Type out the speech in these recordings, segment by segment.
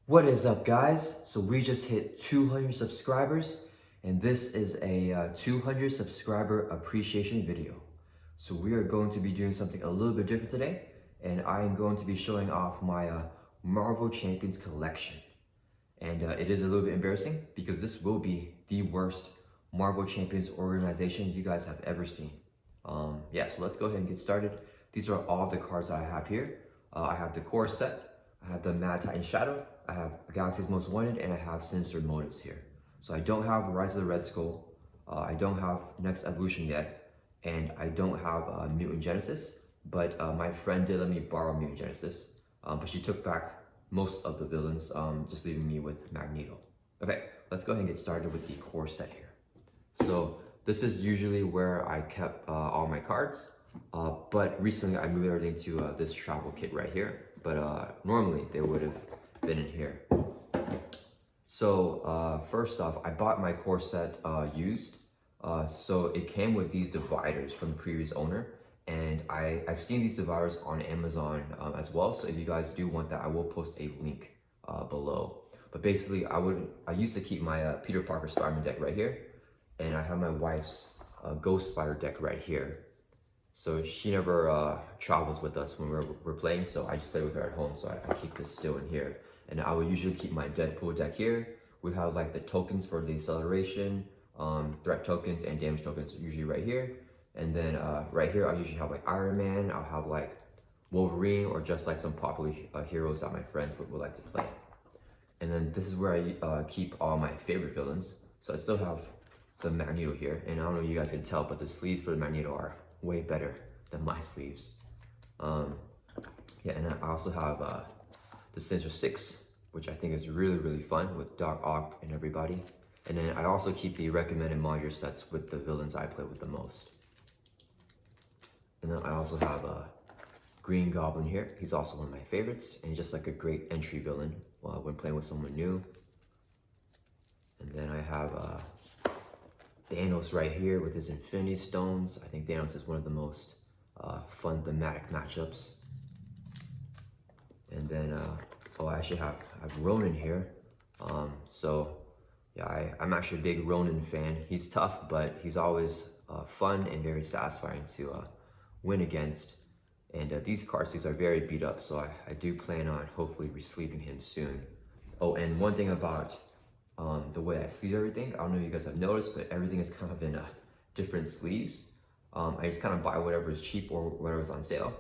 What is up, guys? So we just hit 200 subscribers, and this is a 200 subscriber appreciation video. So we are going to be doing something a little bit different today, and I am going to be showing off my Marvel Champions collection. And it is a little bit embarrassing because this will be the worst Marvel Champions organization you guys have ever seen. Yeah, so let's go ahead and get started. These are all the cards that I have here. I have the core set, I have the Mad Titan Shadow, I have Galaxy's Most Wanted, and I have Sinister Motives here. So I don't have Rise of the Red Skull, I don't have Next Evolution yet, and I don't have Mutant Genesis, but my friend did let me borrow Mutant Genesis, but she took back most of the villains, just leaving me with Magneto. Okay, let's go ahead and get started with the core set here. So this is usually where I kept all my cards, but recently I moved everything to this travel kit right here, but normally they would have been in here. So first off, I bought my core set used, so it came with these dividers from the previous owner, and I've seen these dividers on Amazon as well, so if you guys do want that, I will post a link below. But basically, I used to keep my Peter Parker Spider-Man deck right here, and I have my wife's Ghost Spider deck right here. So she never travels with us when we're playing, so I just play with her at home, so I keep this still in here. And I would usually keep my Deadpool deck here. We have like the tokens for the acceleration, threat tokens, and damage tokens usually right here. And then right here, I usually have like Iron Man, I'll have like Wolverine, or just like some popular heroes that my friends would like to play. And then this is where I keep all my favorite villains. So I still have the Magneto here, and I don't know if you guys can tell, but the sleeves for the Magneto are way better than my sleeves. Yeah, and I also have the Sinister 6, which I think is really fun with Doc Ock and everybody. And then I also keep the recommended module sets with the villains I play with the most. And then I also have Green Goblin here. He's also one of my favorites, and he's just like a great entry villain when playing with someone new. And then I have Thanos right here with his Infinity Stones. I think Thanos is one of the most fun thematic matchups. And then, I actually have Ronan here. So yeah, I'm actually a big Ronan fan. He's tough, but he's always fun and very satisfying to win against. And these card sleeves are very beat up, so I do plan on hopefully resleeving him soon. Oh, and one thing about the way I sleeve everything, I don't know if you guys have noticed, but everything is kind of in different sleeves. I just kind of buy whatever is cheap or whatever is on sale.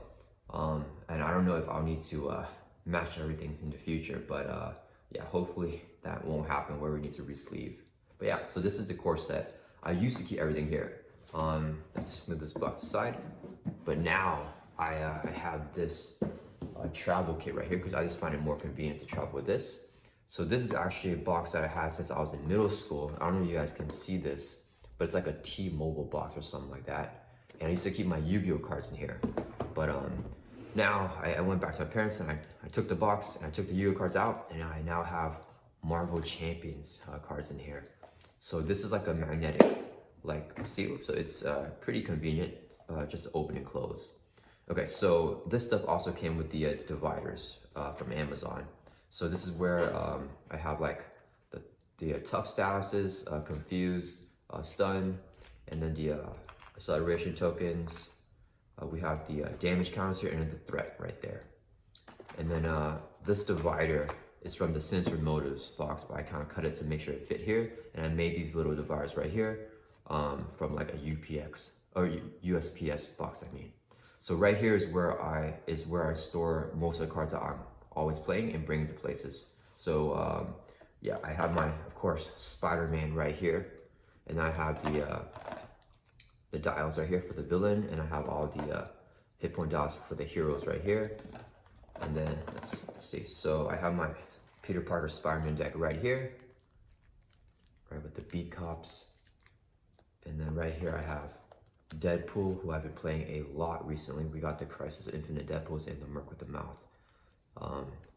And I don't know if I'll need to match everything in the future, but yeah, hopefully that won't happen where we need to resleeve. But yeah, so this is the core set. I used to keep everything here. Let's move this box aside. But now I have this travel kit right here because I just find it more convenient to travel with this. So this is actually a box that I had since I was in middle school. I don't know if you guys can see this, but it's like a T-Mobile box or something like that. And I used to keep my Yu-Gi-Oh cards in here. But now I went back to my parents and I took the box and I took the Yu-Gi-Oh cards out, and I now have Marvel Champions cards in here. So this is like a magnetic seal, so it's pretty convenient, just to open and close. Okay, so this stuff also came with the dividers from Amazon. So this is where I have like the tough statuses, confused, stun, and then the acceleration tokens. We have the damage counters here, and then the threat right there. And then this divider is from the Sinister Motives box, but I kind of cut it to make sure it fit here. And I made these little dividers right here from like a UPX or USPS box, I mean. So right here is where I store most of the cards that I'm always playing and bring to places. So yeah, I have my, of course, Spider-Man right here, and I have the dials right here for the villain, and I have all the hit point dials for the heroes right here. And then let's see. So I have my Peter Parker Spider-Man deck right here, right with the beat cops, and then right here I have Deadpool, who I've been playing a lot recently. We got the Crisis of Infinite Deadpools and the Merc with the Mouth.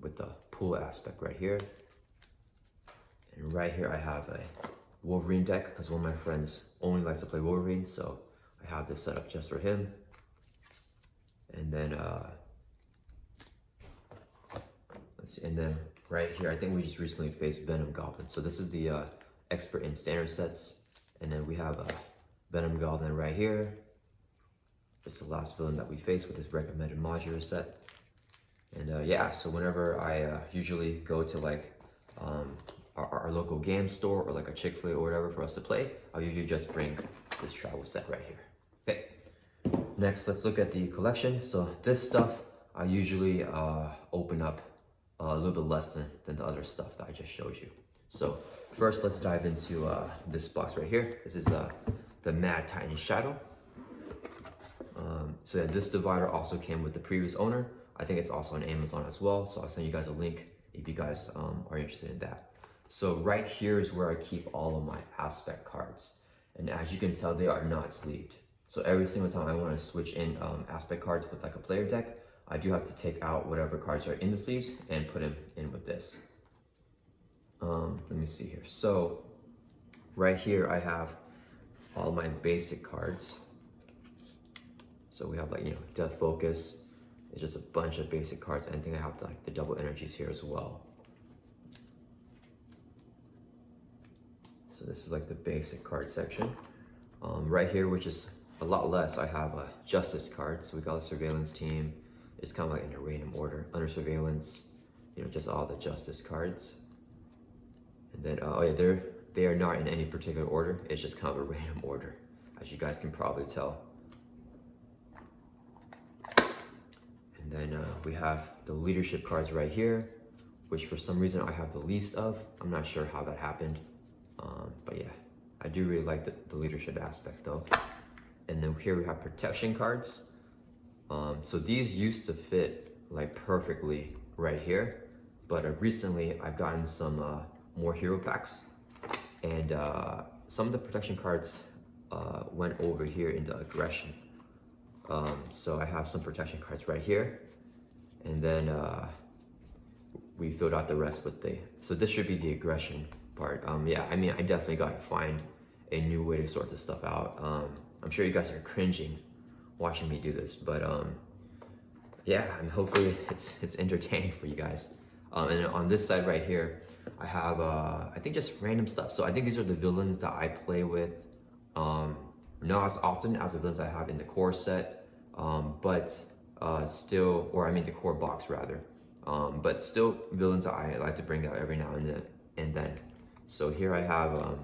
With the pool aspect right here. And right here I have a Wolverine deck because one of my friends only likes to play Wolverine, so I have this set up just for him. And then let's And then right here, I think we just recently faced Venom Goblin. So this is the expert in standard sets. And then we have Venom Goblin right here. Just the last villain that we faced with this recommended modular set. And yeah, so whenever I usually go to like our local game store or like a Chick-fil-A or whatever for us to play, I'll usually just bring this travel set right here. Okay, next let's look at the collection. So this stuff I usually open up a little bit less than the other stuff that I just showed you. So first let's dive into this box right here. This is the Mad Titan Shadow. So yeah, this divider also came with the previous owner. I think it's also on Amazon as well, so I'll send you guys a link if you guys are interested in that. So right here is where I keep all of my aspect cards, and as you can tell, they are not sleeved. So every single time I want to switch in aspect cards with like a player deck, I do have to take out whatever cards are in the sleeves and put them in with this. Let me see here. So right here I have all my basic cards. So we have like, you know, Death Focus. It's just a bunch of basic cards. And I think I have like the double energies here as well. So this is like the basic card section. Right here, which is a lot less, I have a Justice card. So we got a Surveillance Team. It's kind of like in a random order. Under Surveillance, you know, just all the Justice cards. And then, oh yeah, they are not in any particular order. It's just kind of a random order, as you guys can probably tell. And then we have the leadership cards right here, which for some reason I have the least of. I'm not sure how that happened. But yeah, I do really like the leadership aspect though. And then here we have protection cards. So these used to fit like perfectly right here. But recently I've gotten some more hero packs. And some of the protection cards went over here into aggression. So I have some protection cards right here, and then we filled out the rest with so this should be the aggression part. Yeah, I mean, I definitely got to find a new way to sort this stuff out. I'm sure you guys are cringing watching me do this, but yeah, I mean, hopefully it's entertaining for you guys. And on this side right here, I have I think just random stuff. So I think these are the villains that I play with. Not as often as the villains I have in the core set, but still, or I mean the core box rather, but still villains I like to bring out every now and then. So here I have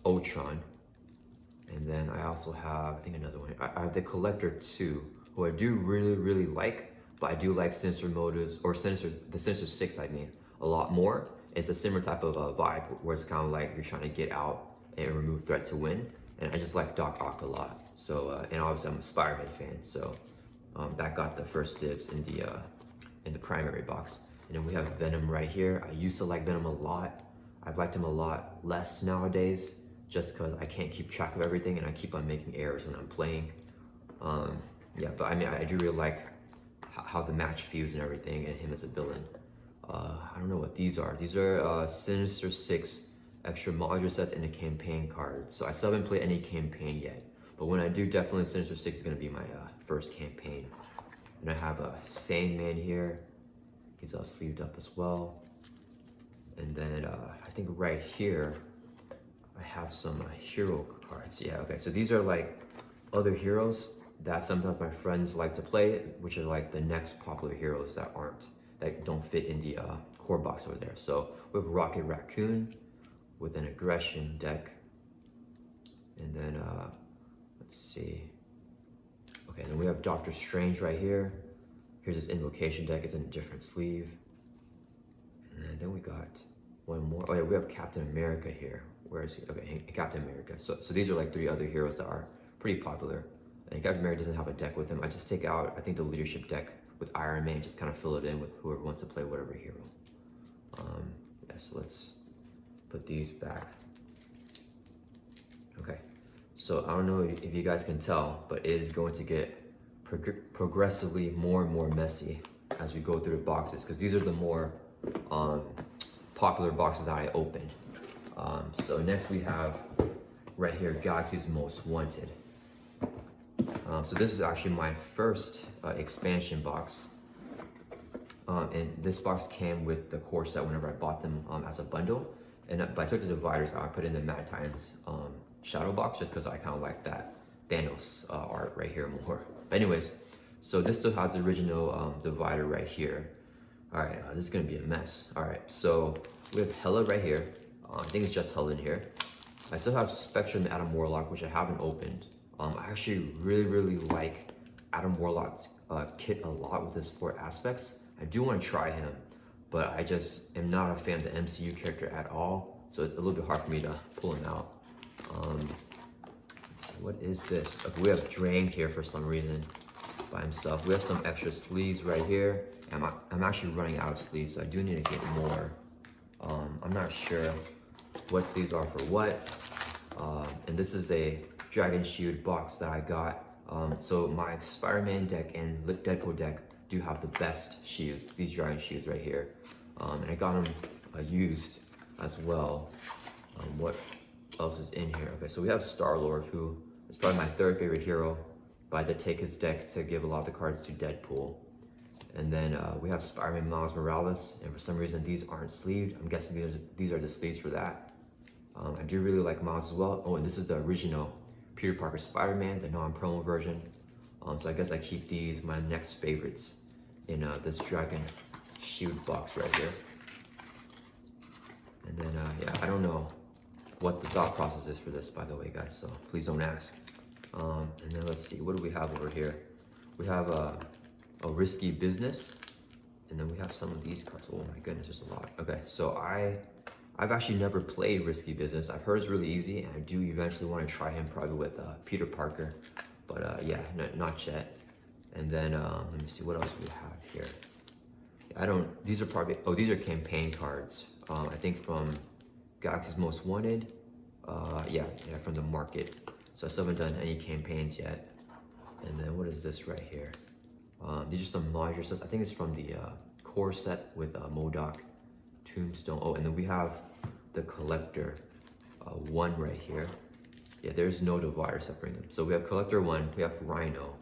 Ultron, and then I also have, I think another one, I have the Collector 2, who I do really like, but I do like Sinister Motives, or the Sinister 6 I mean, a lot more. It's a similar type of vibe, where it's kind of like you're trying to get out and remove threat to win. And I just like Doc Ock a lot. So, and obviously I'm a Spider-Man fan, so that got the first dibs in the primary box. And then we have Venom right here. I used to like Venom a lot. I've liked him a lot less nowadays, just because I can't keep track of everything and I keep on making errors when I'm playing. Yeah, but I mean, I do really like how the match feels and everything, and him as a villain. I don't know what these are. These are Sinister 6 extra module sets and a campaign card. So I still haven't played any campaign yet, but when I do, definitely Sinister 6 is gonna be my first campaign. And I have a Sandman here. He's all sleeved up as well. And then I think right here, I have some hero cards. Yeah, okay, so these are like other heroes that sometimes my friends like to play, which are like the next popular heroes that don't fit in the core box over there. So we have Rocket Raccoon with an aggression deck. And then, let's see. Okay, then we have Doctor Strange right here. Here's his invocation deck, it's in a different sleeve. And then we got one more. Oh yeah, we have Captain America here. Where is he? Okay, Captain America. So these are like 3 other heroes that are pretty popular. And Captain America doesn't have a deck with him. I just take out, I think, the leadership deck with Iron Man, just kind of fill it in with whoever wants to play whatever hero. Yeah, so let's put these back. Okay, so I don't know if you guys can tell, but it is going to get progressively more and more messy as we go through the boxes, because these are the more popular boxes that I opened. So next we have right here, Galaxy's Most Wanted. So this is actually my first expansion box. And this box came with the core set whenever I bought them as a bundle. But I took the dividers out, I put in the Mad Times shadow box just because I kind of like that Thanos art right here more. But anyways, so this still has the original divider right here. All right, this is gonna be a mess. All right, so we have Hela right here. I think it's just Hela in here. I still have Spectrum and Adam Warlock, which I haven't opened. I actually really like Adam Warlock's kit a lot with his 4 aspects. I do want to try him, but I just am not a fan of the MCU character at all, so it's a little bit hard for me to pull him out. Let's see, what is this? Okay, we have Drang here for some reason by himself. We have some extra sleeves right here. I'm actually running out of sleeves, so I do need to get more. I'm not sure what sleeves are for what. And this is a Dragon Shield box that I got. So my Spider-Man deck and Deadpool deck do have the best shields, these Dragon Shields right here. And I got them used as well. What else is in here? Okay, so we have Star-Lord, who is probably my 3rd favorite hero, but I did take his deck to give a lot of the cards to Deadpool. And then we have Spider-Man Miles Morales, and for some reason these aren't sleeved. I'm guessing these are the sleeves for that. I do really like Miles as well. Oh, and this is the original Peter Parker Spider-Man, the non-promo version. So I guess I keep these my next favorites in this Dragon Shield box right here. And then, yeah, I don't know what the thought process is for this, by the way, guys, so please don't ask. And then let's see, what do we have over here? We have a Risky Business, and then we have some of these cards. Oh my goodness, there's a lot. Okay, so I've actually never played Risky Business. I've heard it's really easy, and I do eventually want to try him probably with Peter Parker, but yeah, not yet. And then let me see, what else we have here? These are probably, oh, these are campaign cards. I think from Galaxy's Most Wanted. Yeah, from the market. So I still haven't done any campaigns yet. And then what is this right here? These are some modular sets. I think it's from the core set with MODOK, Tombstone. Oh, and then we have the Collector 1 right here. Yeah, there's no divider separating them. So we have Collector 1, we have Rhino.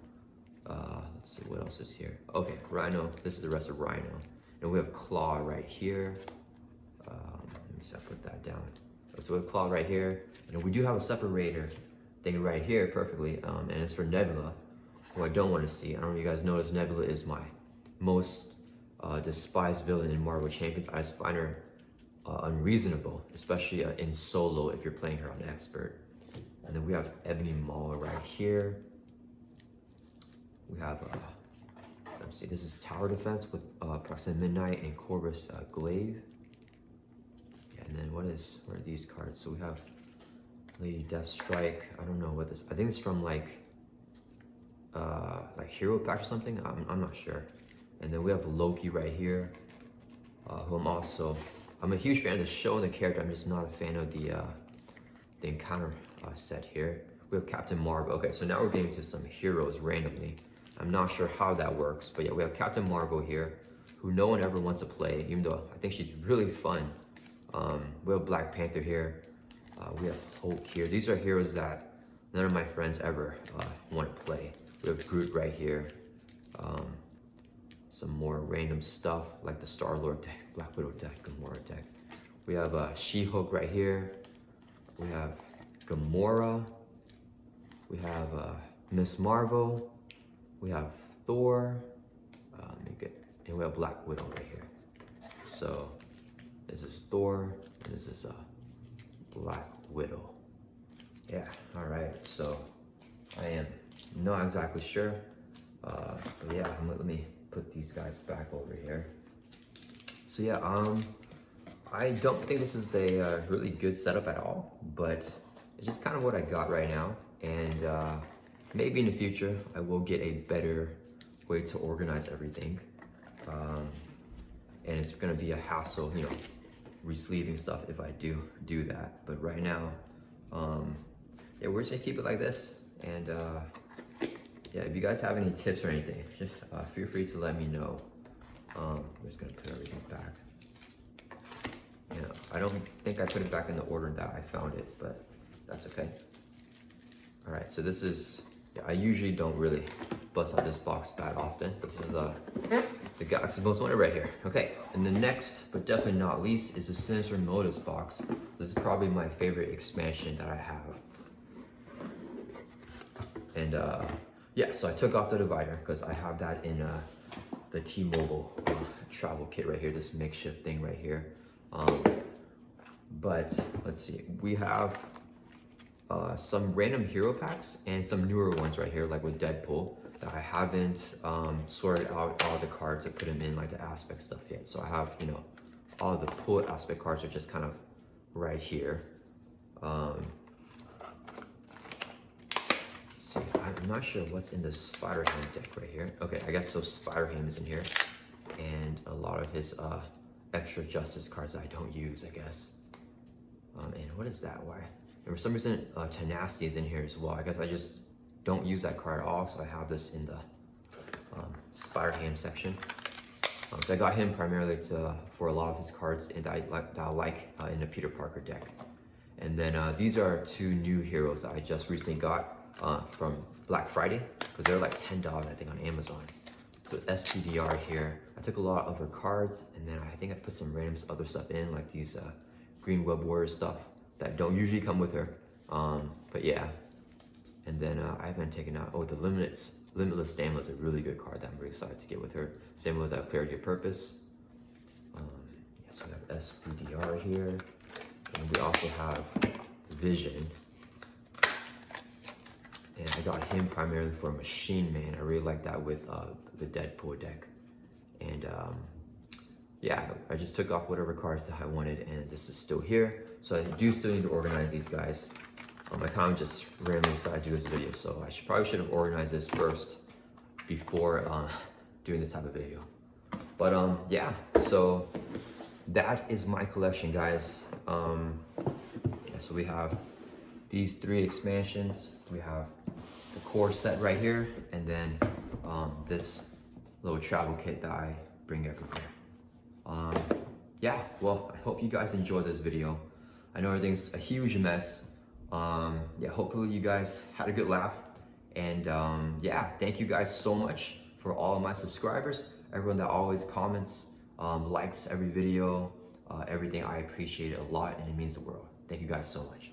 Let's see, what else is here? Okay, Rhino, this is the rest of Rhino. And we have Claw right here. Let me see, I put that down. So we have Claw right here. And we do have a separator thing right here perfectly, and it's for Nebula, who I don't want to see. I don't know if you guys notice, Nebula is my most despised villain in Marvel Champions. I just find her unreasonable, especially in solo if you're playing her on Expert. And then we have Ebony Maw right here. We have, let me see, this is Tower Defense with Proxima Midnight and Corvus Glaive. Yeah, and then what are these cards? So we have Lady Deathstrike. I don't know what this, I think it's from like Hero Pack or something. I'm not sure. And then we have Loki right here, who I'm a huge fan of the show and the character. I'm just not a fan of the encounter set here. We have Captain Marvel. Okay, so now we're getting to some heroes randomly. I'm not sure how that works, but yeah, we have Captain Marvel here, who no one ever wants to play, even though I think she's really fun. We have Black Panther here. We have Hulk here. These are heroes that none of my friends ever want to play. We have Groot right here. Some more random stuff like the Star-Lord deck, Black Widow deck, Gamora deck. We have She-Hulk right here. We have Gamora. We have Miss Marvel. We have Thor. And we have Black Widow right here. So this is Thor, and this is Black Widow. Yeah, all right, so I am not exactly sure. But yeah, let me put these guys back over here. So yeah, I don't think this is a really good setup at all, but it's just kind of what I got right now. And maybe in the future, I will get a better way to organize everything. And it's gonna be a hassle, you know, re-sleeving stuff if I do that. But right now, yeah, we're just gonna keep it like this. And yeah, if you guys have any tips or anything, just feel free to let me know. I'm just gonna put everything back. You know, I don't think I put it back in the order that I found it, but that's okay. All right, so this is, yeah, I usually don't really bust out this box that often, but this is the Galaxy Most Wanted right here. Okay, and the next, but definitely not least, is the Sinister Motives box. This is probably my favorite expansion that I have. And yeah, so I took off the divider because I have that in the T-Mobile travel kit right here, this makeshift thing right here. But let's see, we have some random hero packs and some newer ones right here, like with Deadpool, that I haven't sorted out all the cards and put them in like the aspect stuff yet. So I have, you know, all the pull aspect cards are just kind of right here. Let's see, I'm not sure what's in the Spider-Ham deck right here. Okay, I guess so Spider-Ham is in here. And a lot of his extra justice cards that I don't use, I guess. And what is that? Why? And for some reason, Tenacity is in here as well. I guess I just don't use that card at all, so I have this in the Spider-Ham section. So I got him primarily for a lot of his cards that I like in the Peter Parker deck. And then these are two new heroes that I just recently got from Black Friday, because they're like $10, I think, on Amazon. So SPDR here. I took a lot of her cards, and then I think I put some random other stuff in, like these Green Web Warrior stuff that don't usually come with her. But yeah. And then I haven't taken out, the Limitless Stamina is a really good card that I'm really excited to get with her. Same with Clarity of Purpose. Yeah, so we have SPDR here. And we also have Vision. And I got him primarily for Machine Man. I really like that with the Deadpool deck. And yeah, I just took off whatever cards that I wanted, and this is still here. So I do still need to organize these guys. I kind of just randomly decided to do this video, so I probably should have organized this first before doing this type of video. But yeah, so that is my collection, guys. Yeah, so we have these 3 expansions. We have the core set right here, and then this little travel kit that I bring everywhere. Yeah, well, I hope you guys enjoyed this video. I know everything's a huge mess. Yeah, hopefully you guys had a good laugh. And yeah, thank you guys so much for all of my subscribers, everyone that always comments, likes every video, everything. I appreciate it a lot, and it means the world. Thank you guys so much.